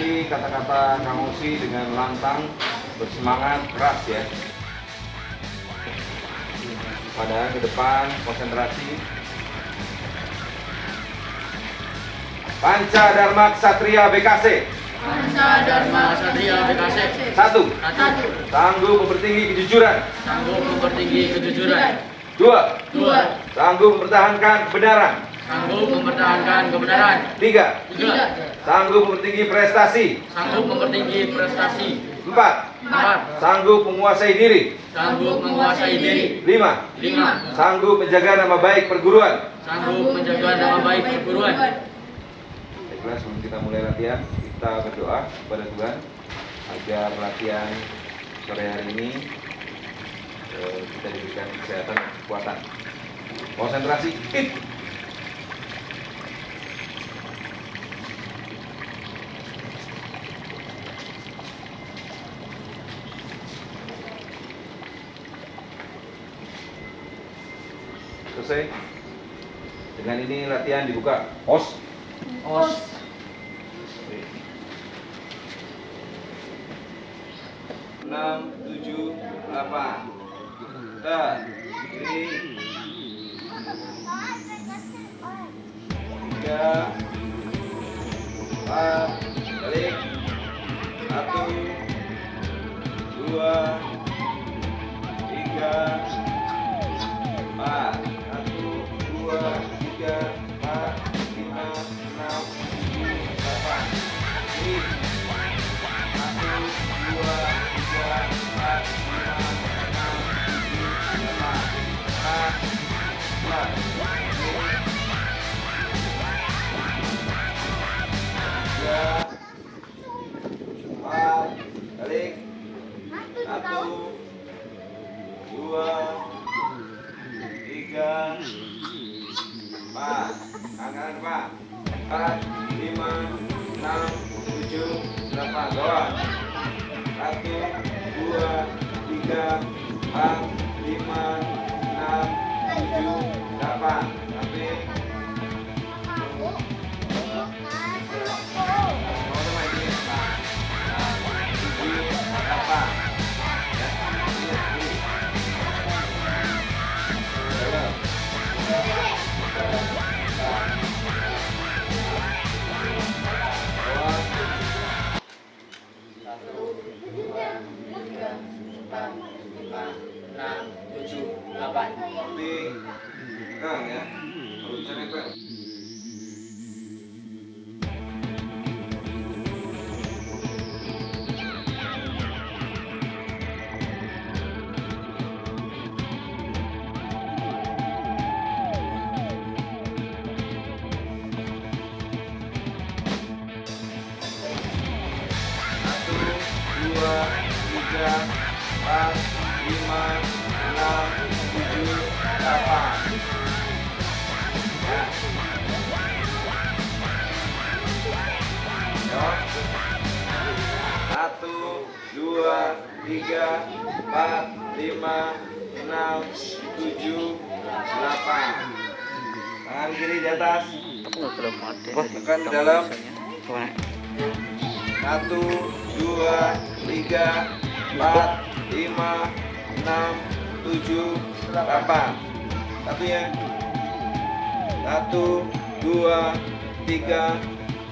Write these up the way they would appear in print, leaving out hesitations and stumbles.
ikuti kata-kata Kang Osi dengan lantang, bersemangat, keras ya. Pada ke depan, konsentrasi. Panca Dharma Ksatria BKC. Panca Dharma Ksatria BKC. 1. Sanggup mempertinggi kejujuran. Sanggup mempertinggi kejujuran. 2. Sanggup mempertahankan kebenaran. Sanggup mempertahankan kebenaran. 3. 3. Sanggup mempertinggi prestasi. Sanggup mempertinggi prestasi. 4. Sanggup menguasai diri. Sanggup menguasai diri. 5. Sanggup menjaga nama baik perguruan. Sanggup menjaga nama baik perguruan. Baiklah, sebelum kita mulai latihan, kita berdoa kepada Tuhan agar latihan sore hari ini kita diberikan kesehatan dan kekuatan. Konsentrasi, hit. Selesai. Dengan ini latihan dibuka. Os. 6, 7, 8. Kiri. 3, 4, balik. 1, 2, 3, 4. 1, 2, 3, 4, 5, 6, 7, 8. Kiri. 1, 2, 3, 4, 5, 6, 7, 8. 4, balik. 1, 2, 3, 4. Kanan Pak. 4, 5, 6, 7, 8. Bawah. 1, 2, 3, 4, 5, 6, 7, 8. Sampai. Sama-sama ini. 7, 8. Ya. Ini. Kang ya, harus bisa nempel. Satu, dua, tiga, 4, 5, 6, 7, 8. Ya. Yo. 1, 2, 3, 4, 5, 6, 7, 8. Tangan kiri di atas. Tekan di dalam. 1, 2, 3, 4, 5, 6, 7, 8. Satu ya. 1, 2, 3,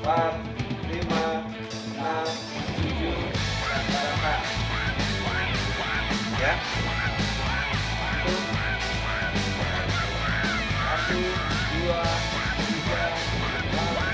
4, 5, 6, 7, 8. Ya. 1, 2, 3, 4.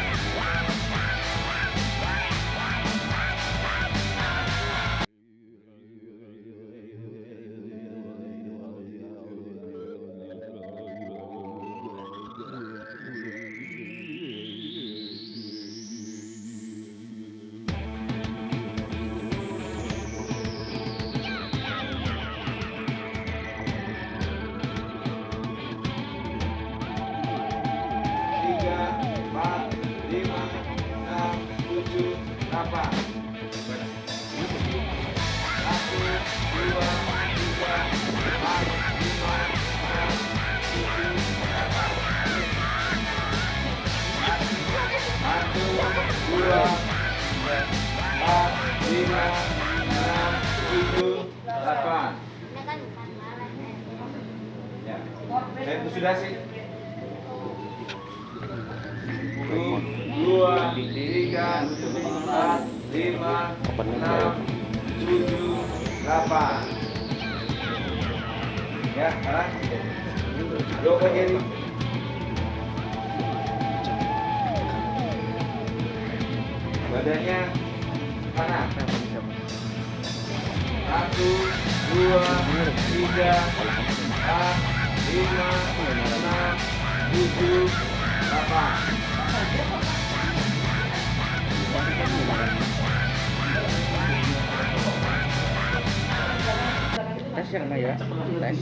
Dua, 5, 6, 7, 8. Ya, saya sudah sih. 2, 3, 4, 5, 6, 7, 8. Ya, kanan. Belok ke kiri. Badannya kanan. 1, 2, 3, 4, 5, 6, 7, 8. Tes yang mana ya? Tes.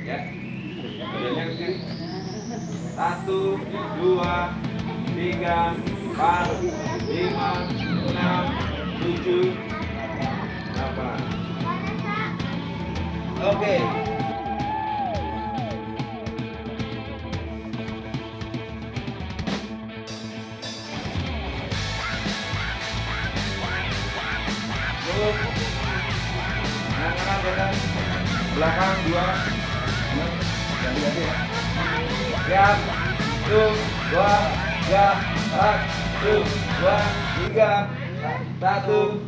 Ya. Badannya ke kiri. 1, 2, 3, 4, 5, 6, 7, 8. Oke. Kanan badan belakang 2. Ganti-ganti ya. Siap. 1, 2, 3, 1, 2, 3, 1,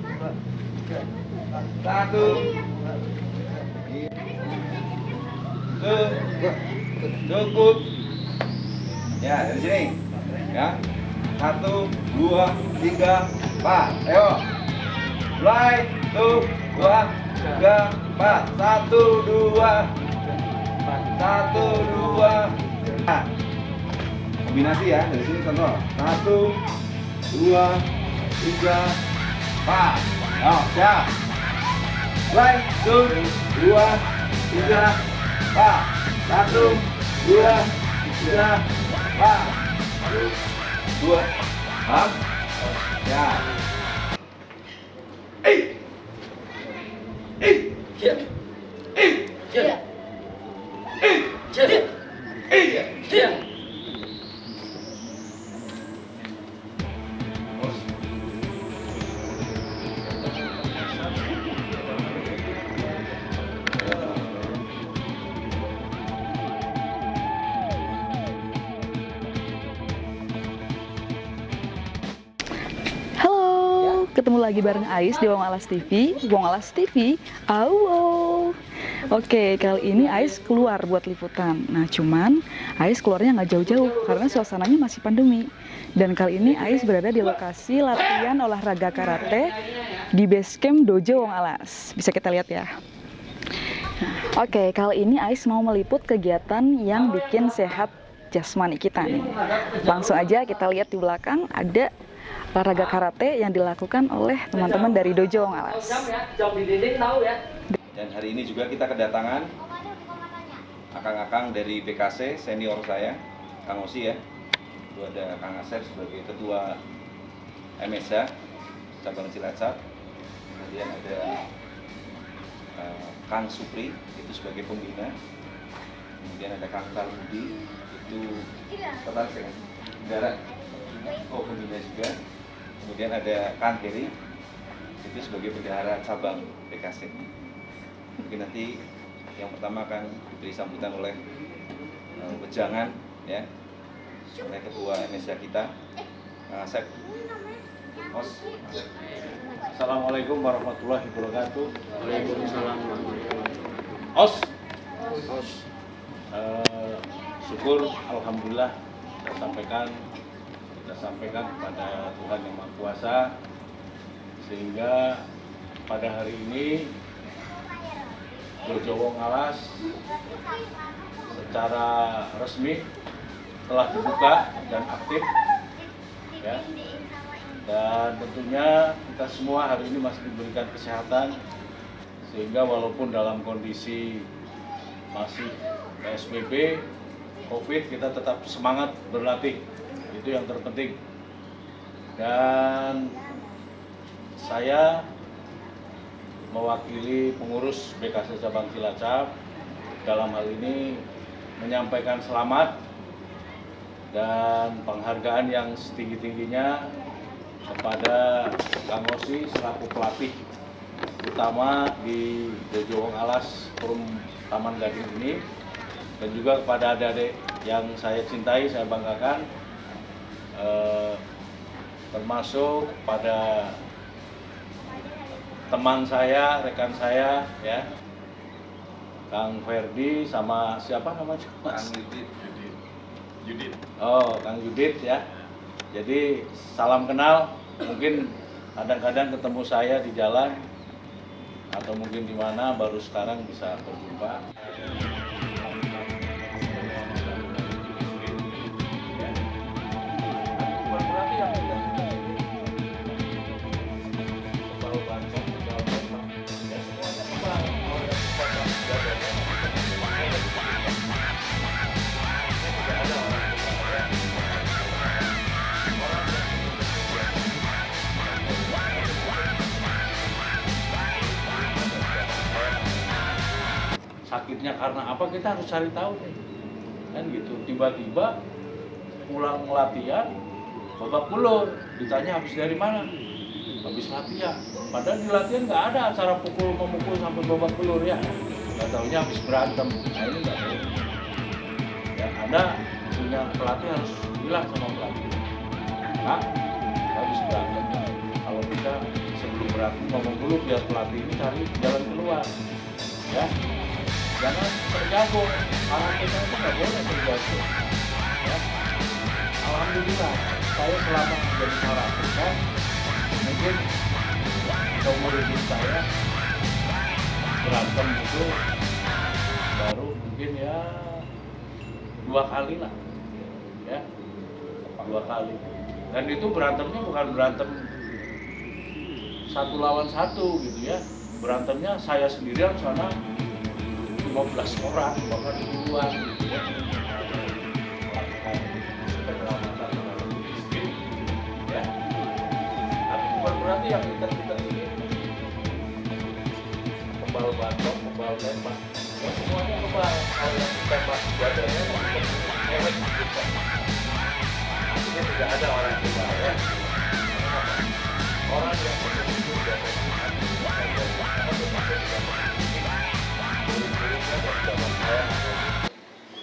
1. Cukup. Ya, dari sini. Ya. 1, 2, 3, 4. Ayo. Mulai. 1, 2, 3, 4. 1, 2. 1, 2. Nah, kombinasi ya, dari sini contoh. 1, 2, 3, 4. Ayo, siap. Mulai. 1, 2, 3, 4. 1, 2, 3, 4. 1, 2, 4. Ya. Siap. Siap. Siap. Siap. Halo, ketemu lagi bareng Ais di Wong Alas TV. Wong Alas TV, awo. Oke, kali ini Ais keluar buat liputan. Nah, cuman Ais keluarnya nggak jauh-jauh karena suasananya masih pandemi. Dan kali ini Ais berada di lokasi latihan olahraga karate di Basecamp Dojo Wong Alas. Bisa kita lihat ya. Oke, kali ini Ais mau meliput kegiatan yang bikin sehat jasmani kita nih. Langsung aja kita lihat di belakang ada olahraga karate yang dilakukan oleh teman-teman dari Dojo Wong Alas. Dan hari ini juga kita kedatangan akang-akang dari BKC senior saya, Kang Osi ya. Itu ada Kang Asep sebagai ketua MSA cabang Cilacap. Kemudian ada Kang Supri itu sebagai pembina. Kemudian ada Kang Tarmudi itu tertarik ya, bendara. Oh, pembina juga. Kemudian ada Kang Heri itu sebagai bendahara cabang BKC. Mungkin nanti yang pertama akan diberi sambutan oleh wejangan ya, oleh ketua MSA kita, Kang Asep. Os. Assalamualaikum warahmatullahi wabarakatuh. Waalaikumsalam. Os. Syukur alhamdulillah kita sampaikan kepada Tuhan Yang Maha Kuasa sehingga pada hari ini Dojo Wong Alas secara resmi telah dibuka dan aktif ya. Dan tentunya kita semua hari ini masih diberikan kesehatan sehingga walaupun dalam kondisi masih PSBB COVID kita tetap semangat berlatih, itu yang terpenting. Dan saya mewakili pengurus BKC Cabang Cilacap dalam hal ini menyampaikan selamat dan penghargaan yang setinggi-tingginya kepada Kang Osi selaku pelatih utama di Dojo Wong Alas Forum Taman Gading ini, dan juga kepada adik-adik yang saya cintai, saya banggakan, termasuk pada teman saya, rekan saya, ya, Kang Ferdi sama siapa namanya? Kang Yudit. Oh, Kang Yudit ya. Jadi salam kenal. Mungkin kadang-kadang ketemu saya di jalan atau mungkin di mana, baru sekarang bisa berjumpa. Sakitnya karena apa, kita harus cari tahu kan gitu. Tiba-tiba pulang latihan babak belur, ditanya habis dari mana, habis latihan, padahal di latihan nggak ada acara memukul sampai babak belur ya, nggak taunya habis berantem. Nah ini nggak boleh ya. Anda punya pelatih harus bilang sama pelatih, Kak, habis berantem, kalau bisa sebelum berantem ngomong dulu biar pelatih ini cari jalan keluar ya. Jangan tergabung, orang kita itu nggak boleh tergabung. Ya. Alhamdulillah, saya selama menjadi pelatih kan, mungkin seumur hidup saya berantem itu baru mungkin ya 2 kali lah, ya 2 kali. Dan itu berantemnya bukan berantem 1 lawan 1 gitu ya, berantemnya saya sendirian sana 15 orang, bahkan ribuan gitu ya. Melakukan penyelamatan terhadap istri, ya. Tapi bukan berarti yang kita ini kebal batok, kebal tembak. Ya semuanya kebal. Kalau yang tembak dadanya kan ewek gitu. Artinya tidak ada orang kebal ya. Kenapa? Orang yang betul-betul dadanya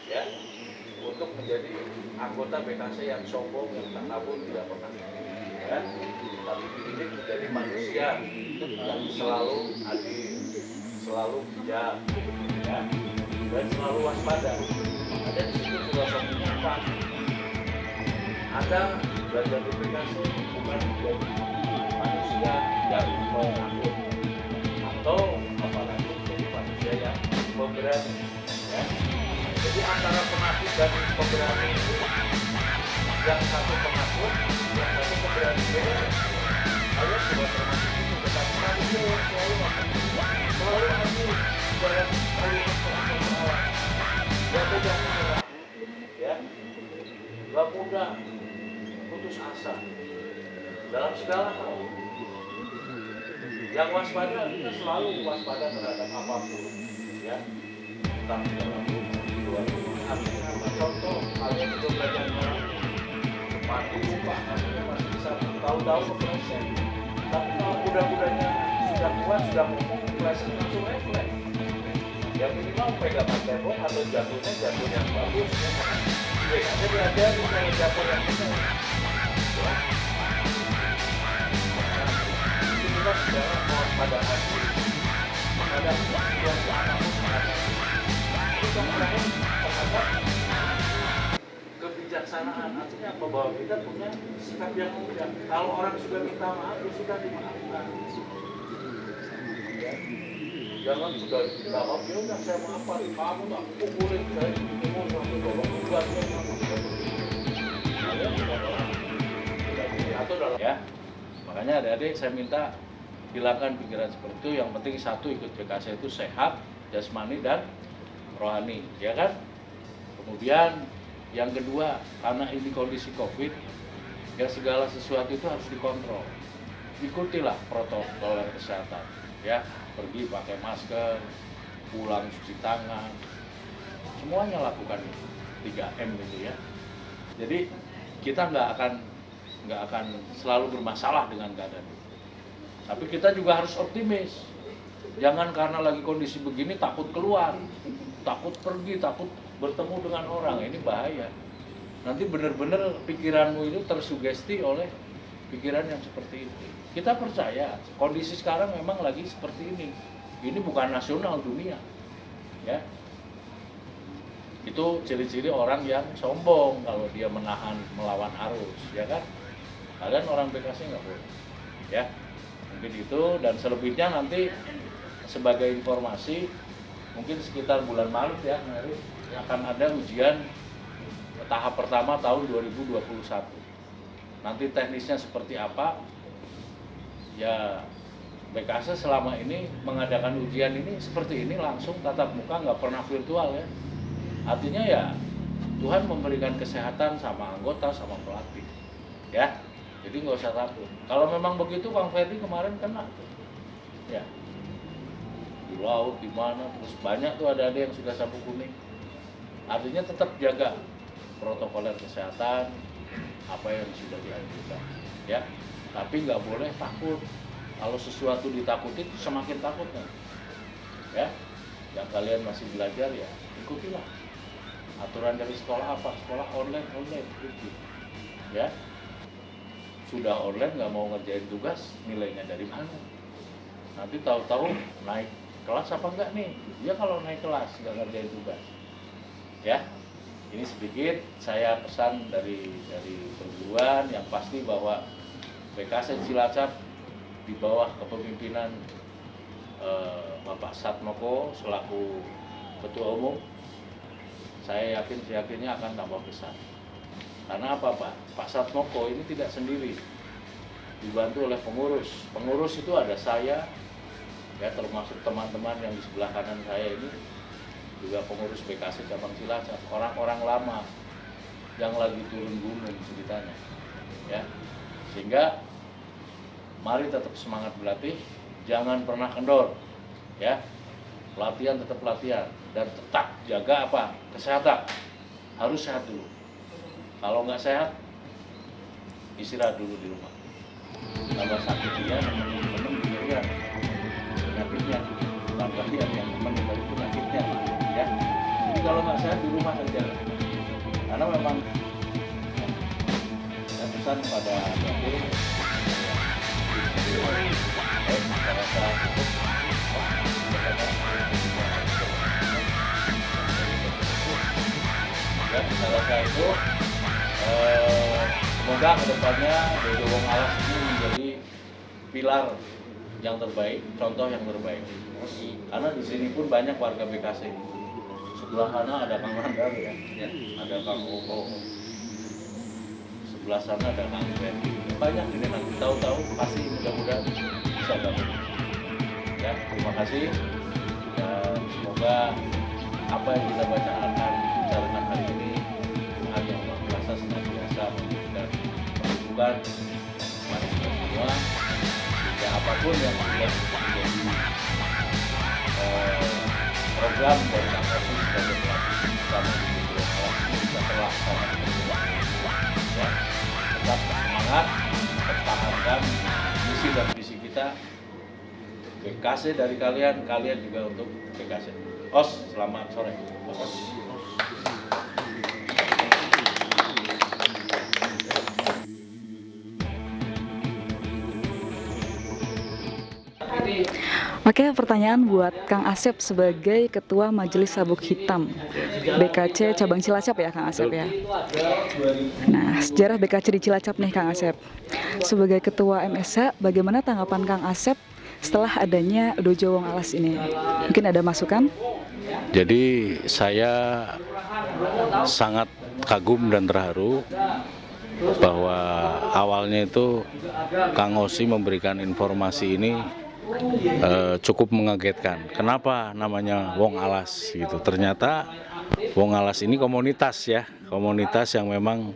ya, untuk menjadi anggota BKC yang sombong, yang tak kabur, tidak pernah ya, tapi dididik menjadi manusia yang selalu adil, selalu bijak ya, dan selalu waspada. Ada di situ filosofinya apa? Anda belajar di BKC bukan menjadi manusia yang menakut atau apalagi menjadi manusia yang pemberani ya. Jadi antara penakut dan pemberani itu, yang satu penakut, yang satu pemberani. Kalian juga termasuk itu, tetapi manusia yang selalu adil, jangan selalu bersalah, gak mudah menyerah ya, gak mudah putus asa dalam segala hal. Yang waspada, kita selalu waspada terhadap apapun ya, entah di dalam rumah, di luar rumah. Artinya apa? Contoh, kalian juga belajar mati lupa, artinya masih bisa tahu-tahu kepleset. Tapi kalau kuda-kudanya sudah kuat, sudah ngomong, kepleset langsung refleks. Yang minimal pegang tembok atau jatuh yang bagus ya. BKC belajar cara jatuh yang benar ya. Kita bicara kewaspadaan terhadap situasi apapun itu terhadap kebijaksanaan. Artinya apa? Bahwa kita punya sikap yang mudah. Kalau orang sudah minta maaf, ya sudah dimaafkan ya. Jangan sudah minta maaf, ya udah saya maafkan, kamu tak pukulin saya umur sampai babak kedua atau dalam ya. Makanya adik-adik saya minta hilangkan pikiran seperti itu. Yang penting satu, ikut BKC itu sehat jasmani dan rohani ya kan. Kemudian yang kedua, karena ini kondisi COVID ya, segala sesuatu itu harus dikontrol. Ikutilah protokol kesehatan ya, pergi pakai masker, pulang cuci tangan, semuanya lakukan itu 3M gitu ya. Jadi kita nggak akan selalu bermasalah dengan keadaan itu. Tapi kita juga harus optimis. Jangan karena lagi kondisi begini takut keluar, takut pergi, takut bertemu dengan orang. Ini bahaya. Nanti benar-benar pikiranmu itu tersugesti oleh pikiran yang seperti itu. Kita percaya kondisi sekarang memang lagi seperti ini. Ini bukan nasional, dunia. Ya. Itu ciri-ciri orang yang sombong kalau dia melawan arus, ya kan? Kalian orang BKC nggak boleh, ya. Mungkin itu, dan selebihnya nanti sebagai informasi, mungkin sekitar bulan Maret ya, akan ada ujian tahap pertama tahun 2021. Nanti teknisnya seperti apa? Ya, BKC selama ini mengadakan ujian ini seperti ini, langsung tatap muka, nggak pernah virtual ya. Artinya ya Tuhan memberikan kesehatan sama anggota, sama pelatih, ya. Jadi nggak usah takut. Kalau memang begitu, Kang Ferdi kemarin kena tuh, ya. Di laut, di mana, terus banyak tuh ada yang sudah sabuk kuning. Artinya tetap jaga protokoler kesehatan, apa yang sudah dianjurkan, ya. Tapi nggak boleh takut. Kalau sesuatu ditakuti, semakin takutnya, ya. Yang kalian masih belajar ya, ikutilah. Aturan dari sekolah apa? Sekolah online gitu. Ya. Sudah online nggak mau ngerjain tugas, nilainya dari mana? Nanti tahu-tahu naik kelas apa enggak nih? Ya kalau naik kelas nggak ngerjain tugas. Ya. Ini sedikit saya pesan dari perguruan, yang pasti bahwa BKC Cilacap di bawah kepemimpinan Bapak Satmoko selaku Ketua Umum, saya yakinnya akan tambah besar. Karena apa, Pak? Pak Satmoko ini tidak sendiri, dibantu oleh pengurus. Pengurus itu ada saya, ya, termasuk teman-teman yang di sebelah kanan saya ini juga pengurus BKC Cabang Cilacap, orang-orang lama yang lagi turun gunung ceritanya, ya. Sehingga mari tetap semangat berlatih, jangan pernah kendor, ya. Latihan tetap latihan, dan tetap jaga apa? Kesehatan. Harus sehat dulu. Kalau nggak sehat, istirahat dulu di rumah. Tambah sakit dia, teman-teman juga ya penyakitnya. Tambah dia yang teman dari penyakitnya, ya. Jadi kalau nggak sehat di rumah saja. Karena memang saya pesan pada adik, saya rasa cukup. Ya, saya rasa itu semoga kedepannya Dojo Wong Alas ini menjadi pilar yang terbaik, contoh yang terbaik. Karena di sini pun banyak warga BKC. Sebelah sana ada Kang Landar, ya, ada Kang Oko. Sebelah sana ada Kang Ferdi. Banyak ini, nanti tahu-tahu pasti mudah-mudahan bisa gabung. Ya, terima kasih, dan semoga apa yang kita bicarakan hari ini Tuhan yang Maha Kuasa senantiasa memberikan perlindungan kepada kita semua, sehingga apapun yang sudah menjadi program dari Kang Ferdi sebagai pelatih bersama di Dojo Alas ini bisa terlaksana dengan baik. Ya, tetap semangat, pertahankan misi dan visi kita. BKC dari kalian, kalian juga untuk BKC. Os, selamat sore. Os. Oke, pertanyaan buat Kang Asep sebagai Ketua Majelis Sabuk Hitam BKC Cabang Cilacap ya, Kang Asep ya. Nah, sejarah BKC di Cilacap nih, Kang Asep. Sebagai Ketua MSH, bagaimana tanggapan Kang Asep setelah adanya Dojo Wong Alas ini? Mungkin ada masukan? Jadi saya sangat kagum dan terharu bahwa awalnya itu Kang Osi memberikan informasi ini cukup mengagetkan. Kenapa namanya Wong Alas gitu? Ternyata Wong Alas ini komunitas ya, komunitas yang memang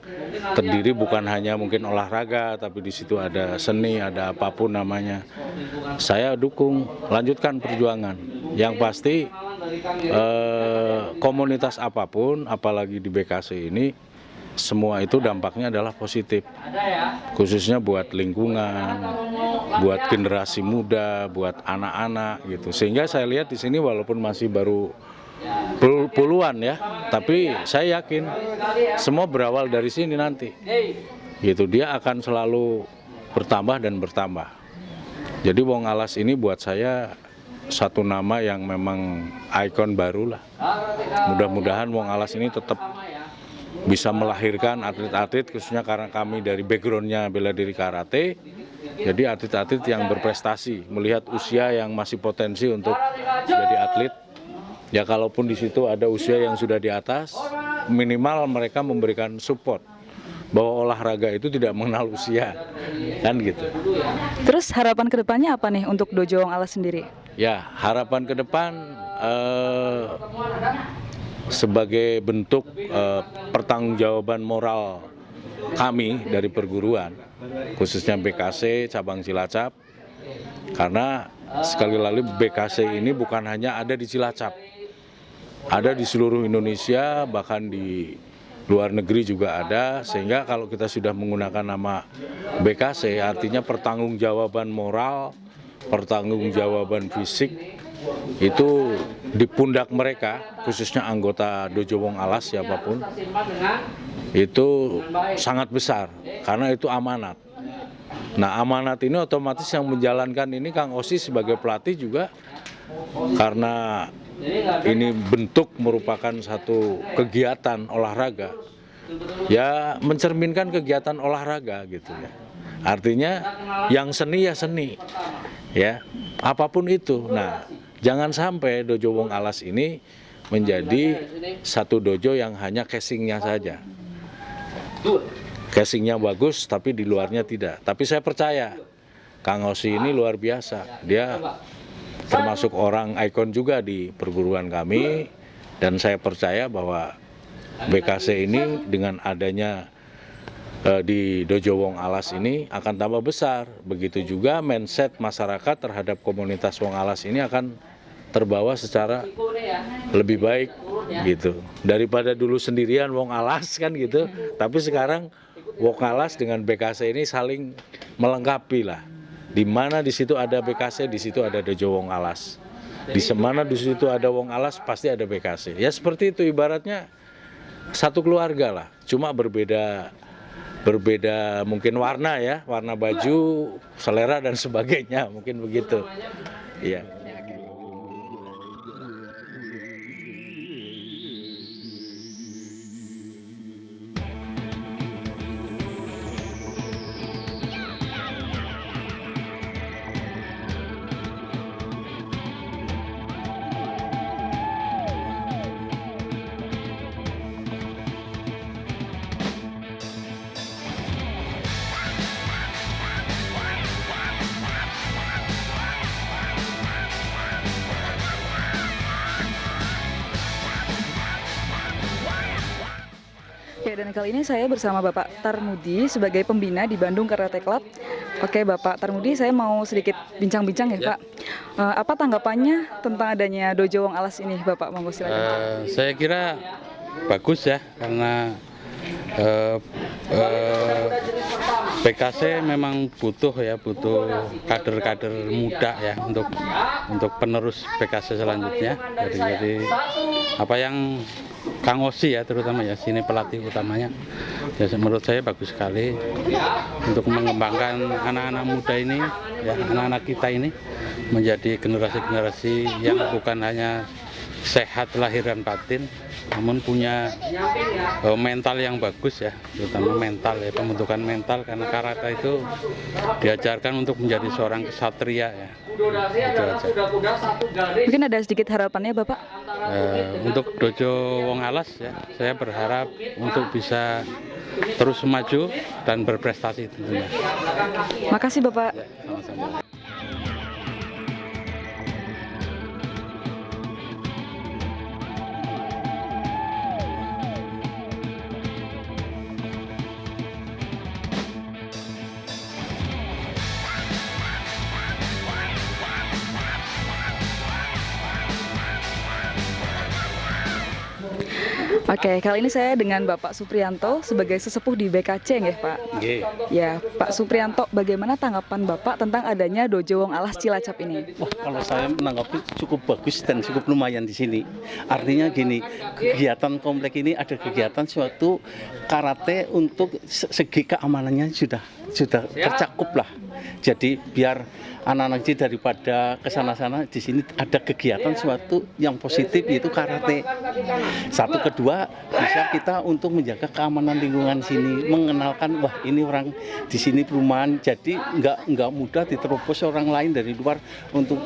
terdiri bukan hanya mungkin olahraga, tapi di situ ada seni, ada apapun namanya. Saya dukung, lanjutkan perjuangan. Yang pasti komunitas apapun, apalagi di BKC ini, semua itu dampaknya adalah positif, khususnya buat lingkungan, buat generasi muda, buat anak-anak gitu. Sehingga saya lihat di sini walaupun masih baru puluhan ya, tapi saya yakin semua berawal dari sini nanti. Gitu, dia akan selalu bertambah dan bertambah. Jadi Wong Alas ini buat saya satu nama yang memang ikon baru lah. Mudah-mudahan Wong Alas ini tetap bisa melahirkan atlet-atlet, khususnya karena kami dari backgroundnya bela diri karate. Jadi atlet-atlet yang berprestasi, melihat usia yang masih potensi untuk jadi atlet. Ya kalaupun di situ ada usia yang sudah di atas, minimal mereka memberikan support bahwa olahraga itu tidak mengenal usia, kan gitu. Terus harapan kedepannya apa nih untuk Dojo Wong Alas sendiri? Ya harapan ke depan sebagai bentuk pertanggungjawaban moral kami dari perguruan, khususnya BKC cabang Cilacap, karena sekali lagi BKC ini bukan hanya ada di Cilacap, ada di seluruh Indonesia, bahkan di luar negeri juga ada. Sehingga kalau kita sudah menggunakan nama BKC, artinya pertanggungjawaban moral, pertanggungjawaban fisik itu di pundak mereka, khususnya anggota Dojo Wong Alas siapapun, itu sangat besar karena itu amanat. Nah amanat ini otomatis yang menjalankan ini Kang Osi sebagai pelatih juga, karena ini bentuk merupakan satu kegiatan olahraga, ya mencerminkan kegiatan olahraga gitu ya. Artinya yang seni ya seni, ya apapun itu. Nah jangan sampai Dojo Wong Alas ini menjadi satu dojo yang hanya casingnya saja. Casingnya bagus tapi di luarnya tidak. Tapi saya percaya Kang Osi ini luar biasa. Dia termasuk orang ikon juga di perguruan kami, dan saya percaya bahwa BKC ini dengan adanya di Dojo Wong Alas ini akan tambah besar. Begitu juga mindset masyarakat terhadap komunitas Wong Alas ini akan terbawa secara lebih baik gitu. Daripada dulu sendirian Wong Alas kan gitu, tapi sekarang Wong Alas dengan BKC ini saling melengkapi lah. Di mana di situ ada BKC, di situ ada Dojo Wong Alas. Di mana di situ ada Wong Alas, pasti ada BKC. Ya seperti itu, ibaratnya satu keluarga lah. Cuma berbeda mungkin warna ya, warna baju, selera dan sebagainya, mungkin begitu. Iya. Ya, dan kali ini saya bersama Bapak Tarmudi sebagai pembina di Bandung Karate Club. Oke, Bapak Tarmudi, saya mau sedikit bincang-bincang ya, Pak. Apa tanggapannya tentang adanya Dojo Wong Alas ini, Bapak? Monggo silakan. Saya kira bagus ya, karena BKC memang butuh kader-kader muda ya untuk penerus BKC selanjutnya. Jadi apa yang Kang Osi ya terutama ya, sini pelatih utamanya, ya menurut saya bagus sekali untuk mengembangkan anak-anak muda ini ya, anak-anak kita ini menjadi generasi-generasi yang bukan hanya sehat lahir dan batin, namun punya mental yang bagus ya, terutama mental ya, pembentukan mental, karena karate itu diajarkan untuk menjadi seorang ksatria ya. Itu aja. Mungkin ada sedikit harapannya, Bapak? Untuk Dojo Wong Alas ya, saya berharap untuk bisa terus maju dan berprestasi tentunya. Makasih, Bapak. Sama-sama. Oke, kali ini saya dengan Bapak Supriyanto sebagai sesepuh di BKC ya Pak. Nggih. Ya, Pak Supriyanto, bagaimana tanggapan Bapak tentang adanya Dojo Wong Alas Cilacap ini? Wah, kalau saya menanggapi cukup bagus dan cukup lumayan di sini. Artinya gini, kegiatan komplek ini ada kegiatan suatu karate untuk segi keamanannya sudah tercakup lah. Jadi biar anak-anak ini daripada kesana-sana, di sini ada kegiatan suatu yang positif yaitu karate. Satu, kedua bisa kita untuk menjaga keamanan lingkungan sini, mengenalkan wah ini orang di sini perumahan, jadi nggak mudah diterobos orang lain dari luar untuk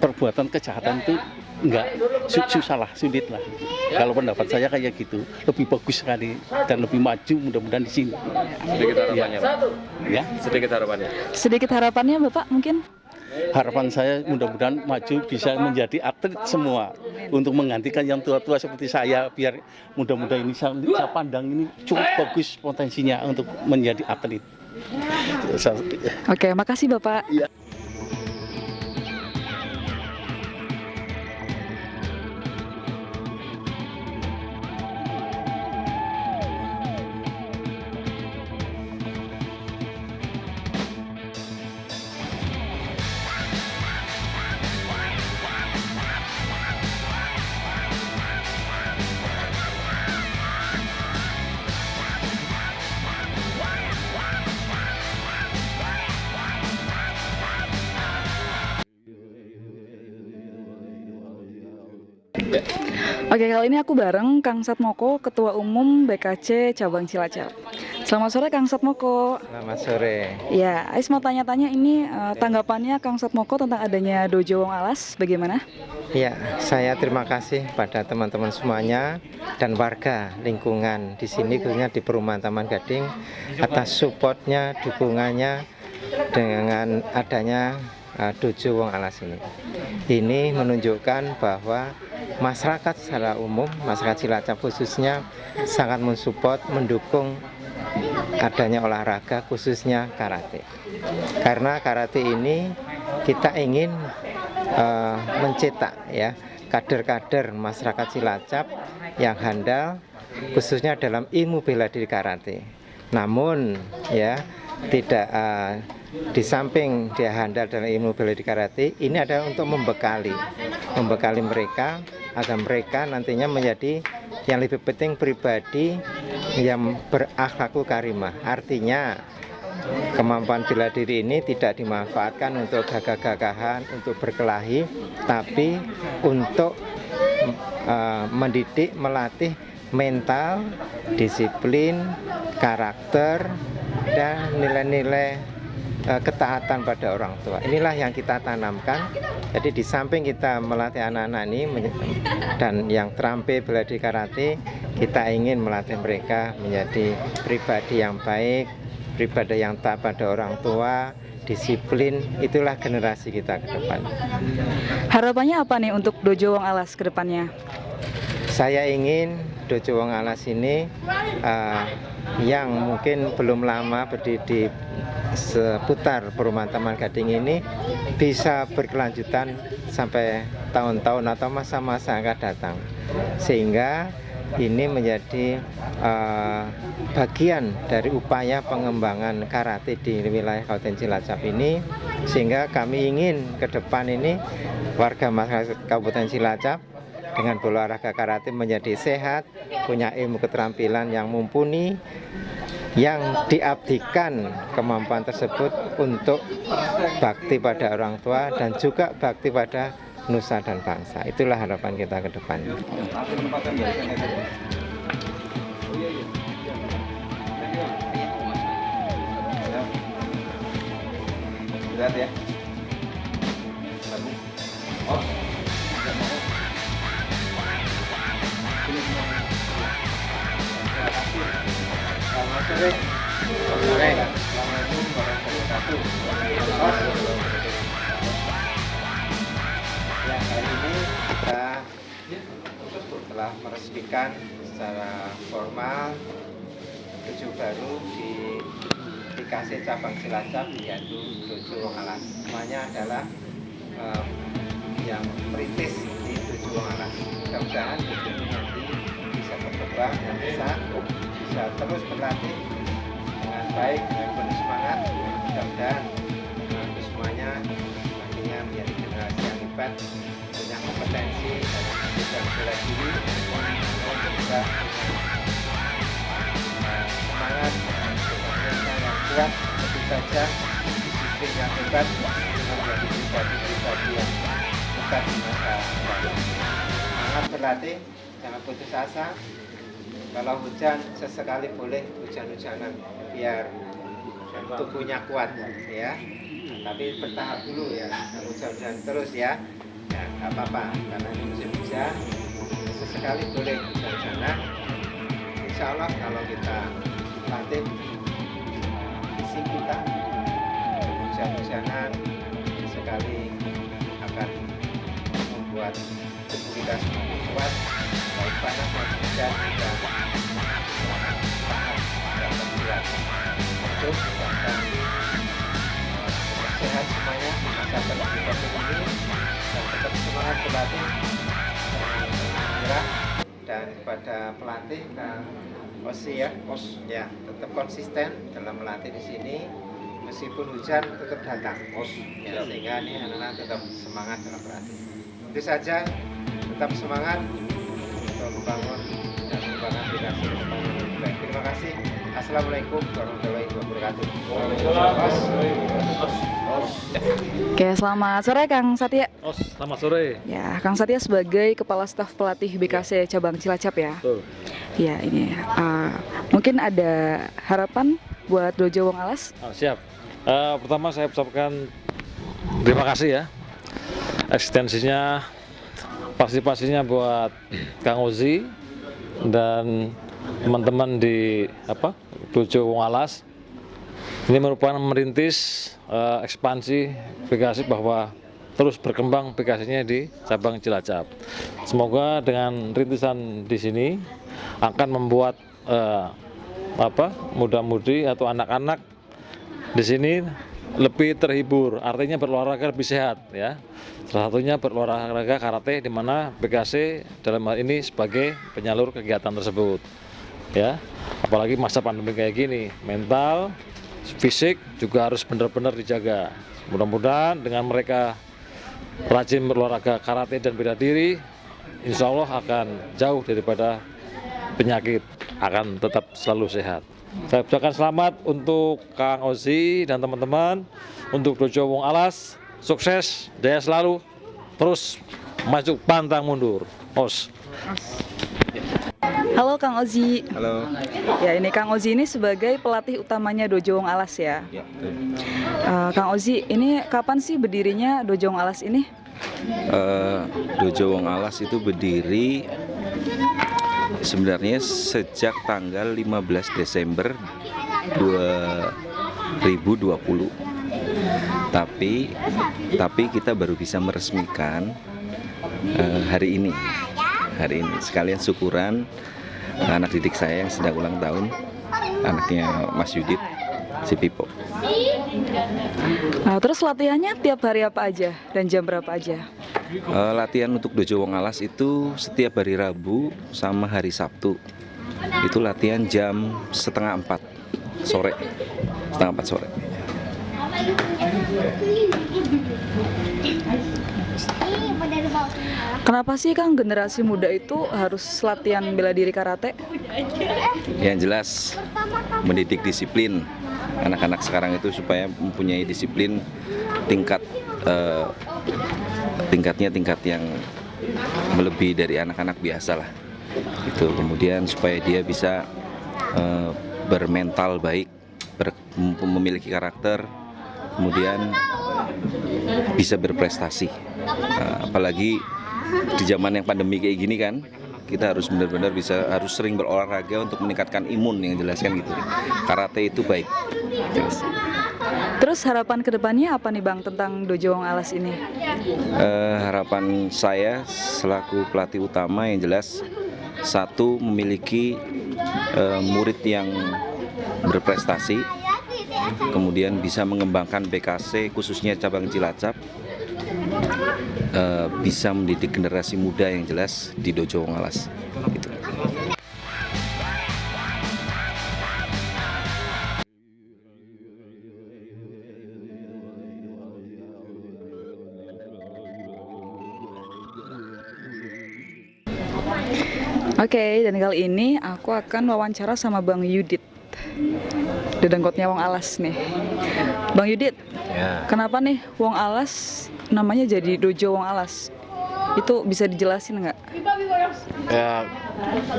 perbuatan kejahatan itu nggak susah lah, sulit lah. Kalau pendapat saya kayak gitu, lebih bagus sekali dan lebih maju mudah-mudahan di sini. Sedikit harapannya, Pak. Ya. Sedikit harapannya. Sedikit harapannya Bapak mungkin? Harapan saya mudah-mudahan maju bisa menjadi atlet semua untuk menggantikan yang tua-tua seperti saya, biar mudah-mudahan ini saya pandang ini cukup bagus potensinya untuk menjadi atlet. Oke, makasih Bapak. Oke, kali ini aku bareng Kang Satmoko, Ketua Umum BKC Cabang Cilacap. Selamat sore Kang Satmoko. Selamat sore. Ya, Ais mau tanya-tanya ini tanggapannya Kang Satmoko tentang adanya Dojo Wong Alas, bagaimana? Ya, saya terima kasih pada teman-teman semuanya dan warga lingkungan di sini, khususnya di Perumahan Taman Gading, atas supportnya, dukungannya dengan adanya Dojo Wong Alas ini. Ini menunjukkan bahwa masyarakat secara umum, masyarakat Cilacap khususnya sangat mensupport, mendukung adanya olahraga khususnya karate. Karena karate ini kita ingin mencetak ya kader-kader masyarakat Cilacap yang handal khususnya dalam ilmu bela diri karate. Namun ya tidak di samping dia handal dalam ilmu bela diri karate, ini adalah untuk membekali mereka agar mereka nantinya menjadi yang lebih penting pribadi yang berakhlakul karimah. Artinya kemampuan bela diri ini tidak dimanfaatkan untuk gagah-gagahan, untuk berkelahi, tapi untuk mendidik, melatih mental, disiplin, karakter, dan nilai-nilai ketaatan pada orang tua. Inilah yang kita tanamkan. Jadi di samping kita melatih anak-anak ini dan yang terampil bela diri karate, kita ingin melatih mereka menjadi pribadi yang baik, pribadi yang taat pada orang tua, disiplin. Itulah generasi kita ke depan. Harapannya apa nih untuk Dojo Wong Alas ke depannya? Saya ingin Dojo Wong Alas ini yang mungkin belum lama berdiri di seputar Perumahan Taman Gading ini bisa berkelanjutan sampai tahun-tahun atau masa-masa akan datang, sehingga ini menjadi bagian dari upaya pengembangan karate di wilayah Kabupaten Cilacap ini, sehingga kami ingin ke depan ini warga masyarakat Kabupaten Cilacap dengan berolahraga karate menjadi sehat, punya ilmu keterampilan yang mumpuni, yang diabdikan kemampuan tersebut untuk bakti pada orang tua dan juga bakti pada nusa dan bangsa. Itulah harapan kita ke depan. Lihat ya. Selamat sore. Assalamualaikum warahmatullahi wabarakatuh. Ya, hari ini kita telah meresmikan secara formal Dojo baru di BKC Cabang Cilacap, yaitu Dojo Wong Alas. Semuanya adalah yang merintis di Dojo Wong Alas. Mudah-mudahan Dojo ini nanti bisa berkembang dan bisa terus berlatih dengan baik, dengan penuh semangat. Mudah-mudahan semuanya nantinya menjadi generasi yang hebat, punya kompetensi dan bisa bela diri untuk bisa semangat, mental yang kuat, tentu saja disiplin yang hebat, menjadi pribadi yang hebat di masa depan. Semangat berlatih, jangan putus asa. Kalau hujan sesekali boleh hujan-hujanan biar tubuhnya kuat ya. Tapi bertahap dulu ya, hujan-hujan terus ya. Ya nggak apa-apa karena ini musim hujan. Sesekali boleh hujan-hujanan. Insya Allah kalau kita latih fisik kita hujan-hujanan sekali akan membuat tubuh kita semakin kuat, baik panas maupun hujan kita tahan dan tersirat. Untuk bahkan sehat semuanya di masa pandemi COVID ini dan tetap semangat berlatih, jangan menyerah. Dan kepada pelatih OSI ya tetap konsisten dalam melatih di sini meskipun hujan tetap datang ya, sehingga ini anak-anak tetap semangat dalam berlatih. Itu saja, tetap semangat untuk membangun dan membangun generasi yang lebih baik. Terima kasih. Assalamualaikum warahmatullahi wabarakatuh. Oke, selamat sore Kang Satya. Selamat sore. Ya, Kang Satya sebagai Kepala Staf Pelatih BKC Cabang Cilacap ya. Betul. Ya, ini mungkin ada harapan buat Dojo Wong Alas? Siap. Pertama saya ucapkan terima kasih ya. Eksistensinya, partisipasinya buat Kang Ozi dan teman-teman di Dojo Wong Alas. Ini merupakan merintis ekspansi BKC bahwa terus berkembang BKC-nya di cabang Cilacap. Semoga dengan rintisan di sini akan membuat muda-mudi atau anak-anak di sini lebih terhibur, artinya berolahraga lebih sehat ya. Salah satunya berolahraga karate di mana BKC dalam hal ini sebagai penyalur kegiatan tersebut. Ya. Apalagi masa pandemi kayak gini, mental, fisik juga harus benar-benar dijaga. Mudah-mudahan dengan mereka rajin berolahraga karate dan bela diri, insya Allah akan jauh daripada penyakit, akan tetap selalu sehat. Saya ucapkan selamat untuk Kang Ozi dan teman-teman, untuk Dojo Wong Alas, sukses, jaya selalu, terus maju pantang mundur. Halo Kang Ozi. Halo. Ya, ini Kang Ozi ini sebagai pelatih utamanya Dojo Wong Alas ya. Ya, betul. Kang Ozi, ini kapan sih berdirinya Dojo Wong Alas ini? Dojo Wong Alas itu berdiri sebenarnya sejak tanggal 15 Desember 2020. Tapi kita baru bisa meresmikan hari ini. Sekalian syukuran anak didik saya yang sedang ulang tahun, anaknya Mas Yudit, si Pipo. Terus latihannya tiap hari apa aja dan jam berapa aja? Latihan untuk Dojo Wong Alas itu setiap hari Rabu sama hari Sabtu. Itu latihan jam 3:30 sore. Kenapa sih Kang generasi muda itu harus latihan bela diri karate? Yang jelas mendidik disiplin anak-anak sekarang itu supaya mempunyai disiplin tingkat yang melebihi dari anak-anak biasa lah. Itu kemudian supaya dia bisa bermental baik, memiliki karakter, kemudian bisa berprestasi. Apalagi di zaman yang pandemi kayak gini kan, kita harus benar-benar harus sering berolahraga untuk meningkatkan imun, yang jelaskan gitu. Karate itu baik. Jelas. Terus harapan kedepannya apa nih Bang tentang Dojo Wong Alas ini? Harapan saya selaku pelatih utama yang jelas, satu, memiliki murid yang berprestasi, kemudian bisa mengembangkan BKC khususnya cabang Cilacap, bisa mendidik generasi muda yang jelas di Dojo Wong Alas. Gitu. Oke, dan kali ini aku akan wawancara sama Bang Yudit, dedengkotnya Wong Alas nih. Bang Yudit, Ya. kenapa nih Wong Alas namanya jadi Dojo Wong Alas? Itu bisa dijelasin nggak? Ya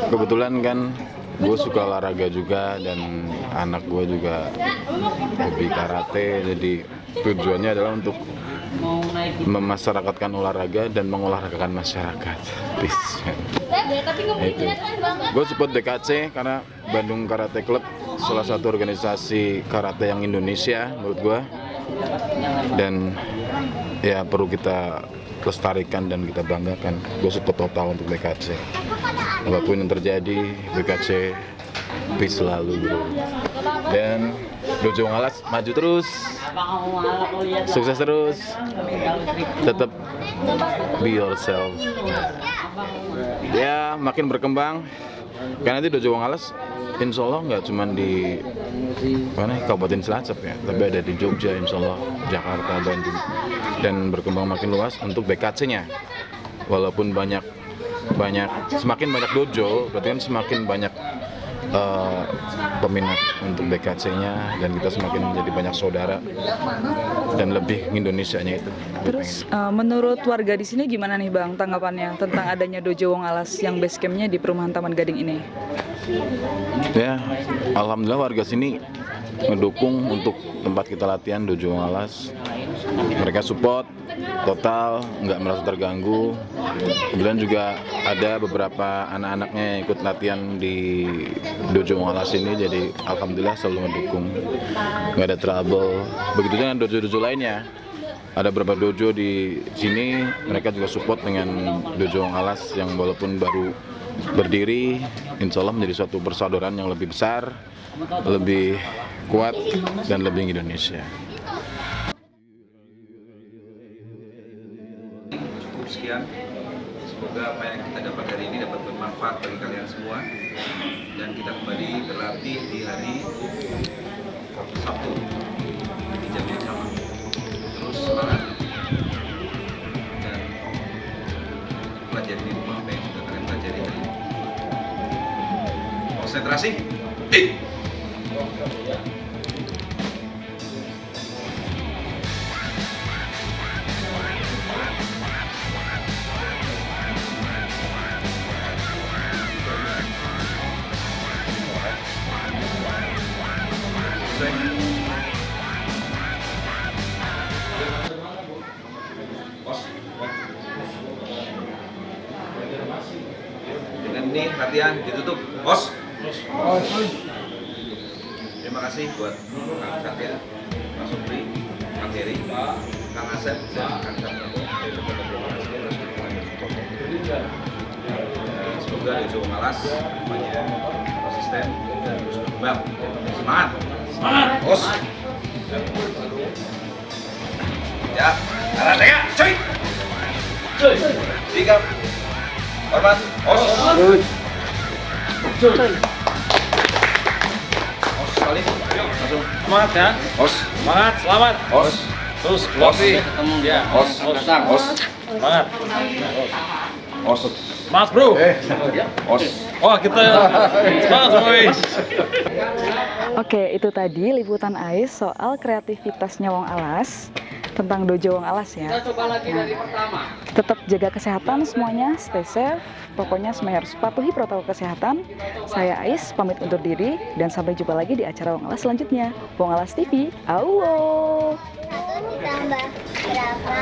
kebetulan kan gue suka olahraga juga dan anak gue juga hobi karate, jadi tujuannya adalah untuk memasyarakatkan olahraga dan mengolahragakan masyarakat. Itu. Gue support BKC karena Bandung Karate Club salah satu organisasi karate yang Indonesia menurut gue, dan ya perlu kita lestarikan dan kita banggakan. Gue support total untuk BKC. Apapun yang terjadi, BKC peace selalu, bro. Dan Dojo Wong Alas maju terus, sukses terus, tetap be yourself. Ya makin berkembang. Karena nanti Dojo Wong Alas insya Allah nggak cuma di mana Kabupaten Cilacap ya, tapi ada di Jogja, insya Allah, Jakarta, Bandung, dan berkembang makin luas untuk BKC-nya. Walaupun semakin banyak dojo, berarti kan semakin banyak peminat untuk BKC-nya, dan kita semakin menjadi banyak saudara dan lebih Indonesianya itu. Terus menurut warga di sini gimana nih Bang tanggapannya tentang adanya Dojo Wong Alas yang base camp-nya di Perumahan Taman Gading ini? Ya, alhamdulillah warga sini ngedukung untuk tempat kita latihan Dojo Wong Alas. Mereka support total, nggak merasa terganggu. Kemudian juga ada beberapa anak-anaknya yang ikut latihan di Dojo Wong Alas ini, jadi alhamdulillah selalu mendukung, nggak ada trouble. Begitu dengan dojo-dojo lainnya. Ada beberapa dojo di sini, mereka juga support dengan Dojo Wong Alas yang walaupun baru berdiri, insya Allah menjadi suatu persaudaraan yang lebih besar, lebih kuat, dan lebih Indonesia. Cukup sekian. Semoga apa yang kita dapat hari ini dapat bermanfaat bagi kalian semua, dan kita kembali berlatih di hari Sabtu di jam yang sama. Terus semangat dan pelajari di rumah apa yang sudah kalian pelajari hari ini. Konsentrasi. Dengan ini latihan ditutup. Bos. Terima kasih buat Kang Satya, Mas Sobri, Kang Heri, Kang Asep, dan Kang Satya. Semoga Dojo Wong Alas semuanya konsisten dan terus berkembang. Semangat. Semangat. Bos. Ya, karateka, cuy. Tiga. Hormat. Bos. Sekali, langsung. Semangat ya. Os, Semangat, selamat. os, Terus os, ketemu ya. os, os, Semangat. os, Semangat, Bro. os. Oh, kita semangat semua, wis. Oke, itu tadi liputan Ais soal kreativitasnya Wong Alas tentang Dojo Wong Alas ya. Coba lagi dari pertama. Tetap jaga kesehatan semuanya, stay safe. Pokoknya semuanya harus patuhi protokol kesehatan. Saya Ais pamit undur diri dan sampai jumpa lagi di acara Wong Alas selanjutnya. Wong Alas TV, awo. Tambah berapa?